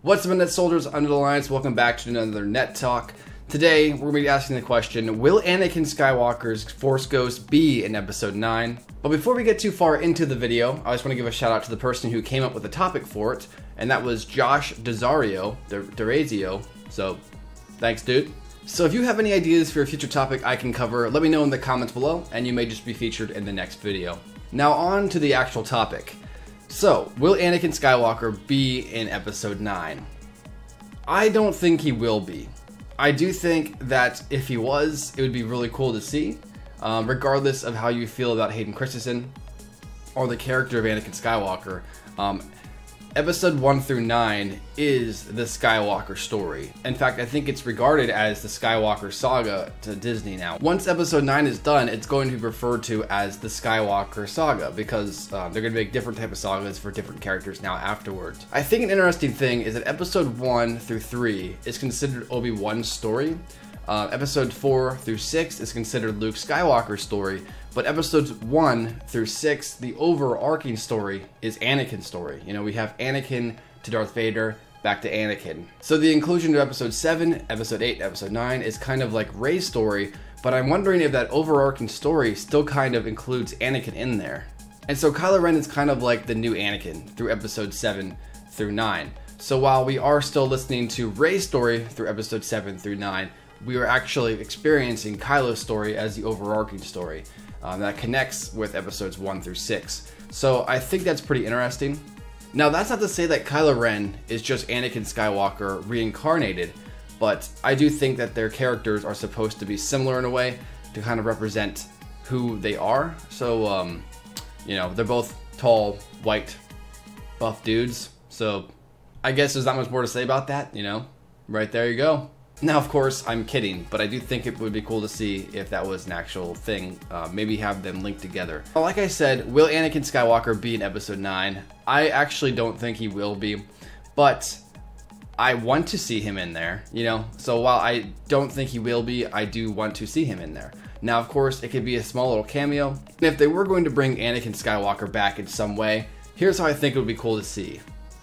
What's up, Net Soldiers under the Alliance? Welcome back to another Net Talk. Today, we're going to be asking the question, will Anakin Skywalker's Force Ghost be in Episode 9? But before we get too far into the video, I just want to give a shout out to the person who came up with the topic for it, and that was Josh DeRazio. So, thanks, dude. So if you have any ideas for a future topic I can cover, let me know in the comments below, and you may just be featured in the next video. Now on to the actual topic. So, will Anakin Skywalker be in Episode 9? I don't think he will be. I do think that if he was, it would be really cool to see, regardless of how you feel about Hayden Christensen or the character of Anakin Skywalker. Episode 1 through 9 is the Skywalker story. In fact, I think it's regarded as the Skywalker saga to Disney now. Once Episode 9 is done, it's going to be referred to as the Skywalker saga because they're going to make different type of sagas for different characters now afterwards. I think an interesting thing is that Episode 1 through 3 is considered Obi-Wan's story. Episode 4 through 6 is considered Luke Skywalker's story, but episodes 1 through 6, the overarching story is Anakin's story. You know, we have Anakin to Darth Vader, back to Anakin. So the inclusion to episode 7, episode 8, episode 9 is kind of like Rey's story, but I'm wondering if that overarching story still kind of includes Anakin in there. And so Kylo Ren is kind of like the new Anakin through episode 7 through 9. So while we are still listening to Rey's story through episode 7 through 9, we are actually experiencing Kylo's story as the overarching story that connects with episodes 1 through 6. So I think that's pretty interesting. Now that's not to say that Kylo Ren is just Anakin Skywalker reincarnated, but I do think that their characters are supposed to be similar in a way to kind of represent who they are. So, you know, they're both tall, white, buff dudes. So I guess there's not much more to say about that, you know? Right there you go. Now, of course, I'm kidding, but I do think it would be cool to see if that was an actual thing. Maybe have them linked together. Like I said, will Anakin Skywalker be in Episode 9? I actually don't think he will be, but I want to see him in there, you know? So while I don't think he will be, I do want to see him in there. Now, of course, it could be a small little cameo. And if they were going to bring Anakin Skywalker back in some way, here's how I think it would be cool to see.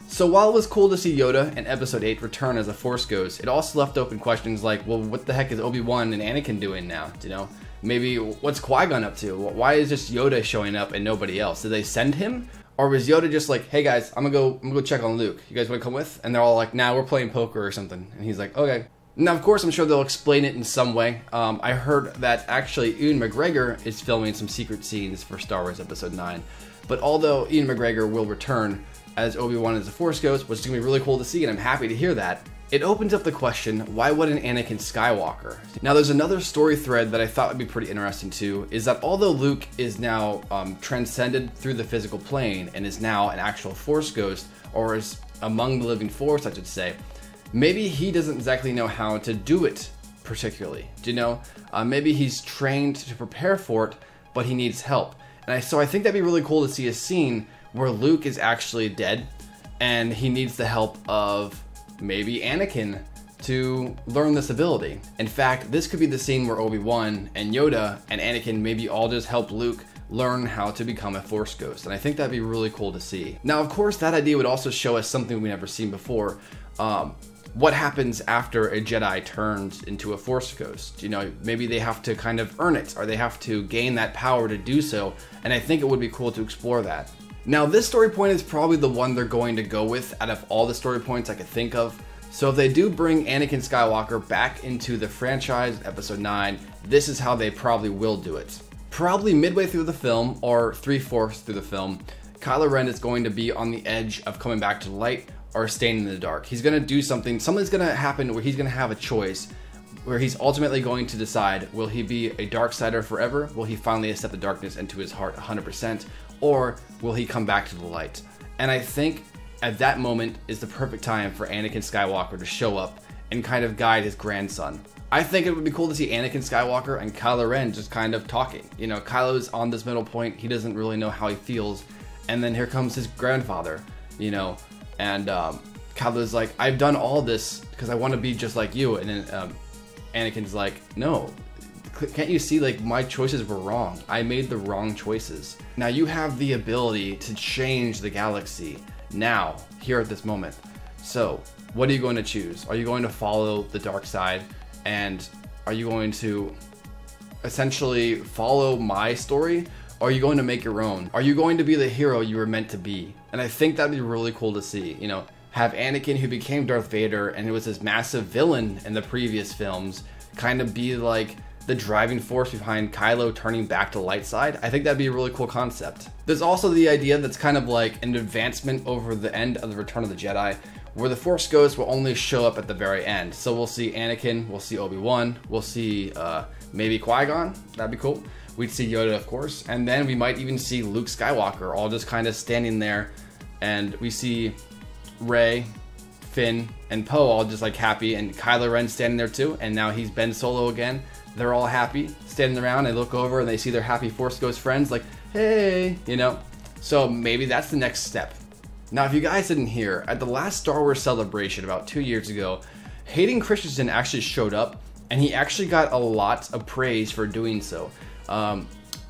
So while it was cool to see Yoda in Episode 8 return as a Force Ghost, it also left open questions like, well, what the heck is Obi-Wan and Anakin doing now? You know, maybe what's Qui-Gon up to? Why is just Yoda showing up and nobody else? Did they send him? Or was Yoda just like, hey guys, I'm gonna go check on Luke. You guys wanna come with? And they're all like, nah, we're playing poker or something. And he's like, okay. Now, of course, I'm sure they'll explain it in some way. I heard that actually Ewan McGregor is filming some secret scenes for Star Wars Episode 9. But although Ewan McGregor will return as Obi-Wan as a Force Ghost, which is going to be really cool to see, and I'm happy to hear that, it opens up the question, why wouldn't Anakin Skywalker? Now, there's another story thread that I thought would be pretty interesting too, is that although Luke is now transcended through the physical plane and is now an actual Force Ghost, or is among the living Force, I should say, maybe he doesn't exactly know how to do it particularly. Do you know? Maybe he's trained to prepare for it, but he needs help. And so I think that'd be really cool to see a scene where Luke is actually dead and he needs the help of maybe Anakin to learn this ability. In fact, this could be the scene where Obi-Wan and Yoda and Anakin maybe all just help Luke learn how to become a Force Ghost, and I think that'd be really cool to see. Now, of course, that idea would also show us something we've never seen before. What happens after a Jedi turns into a Force Ghost? You know, maybe they have to kind of earn it, or they have to gain that power to do so, and I think it would be cool to explore that. Now, this story point is probably the one they're going to go with out of all the story points I could think of. So if they do bring Anakin Skywalker back into the franchise, Episode 9, this is how they probably will do it. Probably midway through the film, or 3/4 through the film, Kylo Ren is going to be on the edge of coming back to the light or staying in the dark. He's going to do something's going to happen where he's going to have a choice, where he's ultimately going to decide, will he be a Darksider forever? Will he finally accept the darkness into his heart 100%? Or will he come back to the light? And I think at that moment is the perfect time for Anakin Skywalker to show up and kind of guide his grandson. I think it would be cool to see Anakin Skywalker and Kylo Ren just kind of talking. You know, Kylo's on this middle point, he doesn't really know how he feels, and then here comes his grandfather, you know, and Kylo's like, I've done all this because I want to be just like you, and then Anakin's like, no, can't you see, like, my choices were wrong. I made the wrong choices. Now you have the ability to change the galaxy now, here at this moment. So What are you going to choose? Are you going to follow the dark side, and are you going to essentially follow my story? Or are you going to make your own? Are you going to be the hero you were meant to be? And I think that'd be really cool to see, you know, have Anakin, who became Darth Vader and who was this massive villain in the previous films, kind of be like the driving force behind Kylo turning back to the light side. I think that'd be a really cool concept. There's also the idea that's kind of like an advancement over the end of the Return of the Jedi, where the Force Ghost will only show up at the very end. So we'll see Anakin, we'll see Obi-Wan, we'll see maybe Qui-Gon, that'd be cool. We'd see Yoda, of course, and then we might even see Luke Skywalker all just kind of standing there, and we see Rey, Finn, and Poe all just like happy, and Kylo Ren standing there too, and now he's Ben Solo again. They're all happy, standing around, they look over and they see their happy Force Ghost friends like, hey, you know? So maybe that's the next step. Now, if you guys didn't hear, at the last Star Wars Celebration about 2 years ago, Hayden Christensen actually showed up, and he actually got a lot of praise for doing so.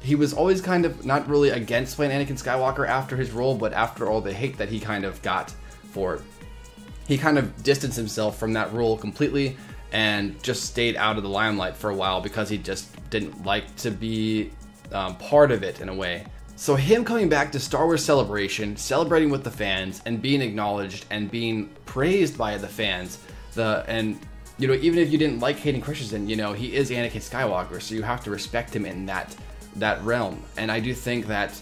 He was always kind of not really against playing Anakin Skywalker after his role, but after all the hate that he kind of got for it, he kind of distanced himself from that role completely and just stayed out of the limelight for a while because he just didn't like to be part of it in a way. So him coming back to Star Wars Celebration, celebrating with the fans and being acknowledged and being praised by the fans, and you know, even if you didn't like Hayden Christensen, you know, he is Anakin Skywalker, so you have to respect him in that realm. And I do think that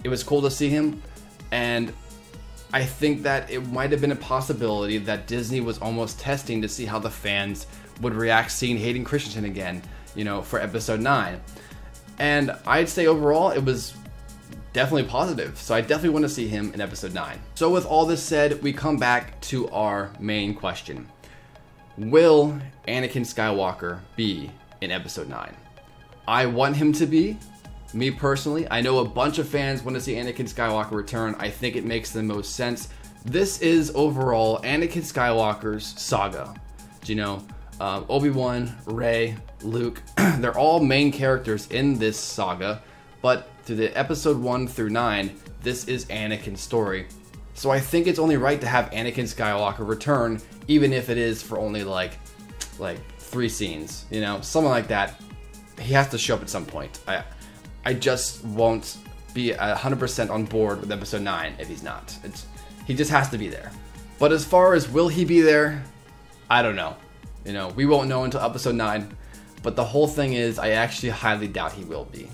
it was cool to see him, and I think that it might have been a possibility that Disney was almost testing to see how the fans would react seeing Hayden Christensen again, you know, for episode 9. And I'd say overall it was definitely positive, so I definitely want to see him in episode 9. So with all this said, we come back to our main question. Will Anakin Skywalker be in episode 9? I want him to be. Me personally, I know a bunch of fans want to see Anakin Skywalker return. I think it makes the most sense. This is overall Anakin Skywalker's saga. You know, Obi-Wan, Rey, Luke, they're all main characters in this saga, but through the episode 1 through 9, this is Anakin's story. So I think it's only right to have Anakin Skywalker return, even if it is for only like 3 scenes, you know, something like that. He has to show up at some point. I just won't be 100% on board with episode 9 if he's not. He just has to be there. But as far as will he be there, I don't know. You know, we won't know until episode 9. But the whole thing is, I actually highly doubt he will be.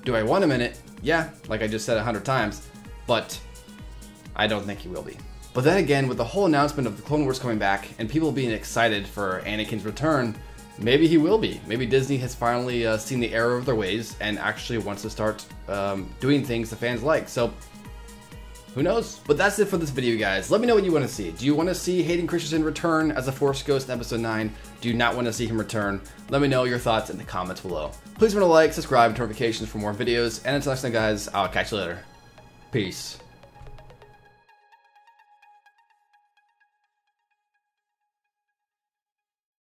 Do I want him in it? Yeah, like I just said 100 times. But I don't think he will be. But then again, with the whole announcement of the Clone Wars coming back and people being excited for Anakin's return, maybe he will be. Maybe Disney has finally seen the error of their ways and actually wants to start doing things the fans like. So, who knows? But that's it for this video, guys. Let me know what you want to see. Do you want to see Hayden Christensen return as a Force Ghost in episode 9? Do you not want to see him return? Let me know your thoughts in the comments below. Please remember to like, subscribe, and turn notifications for more videos. And until next time, guys, I'll catch you later. Peace.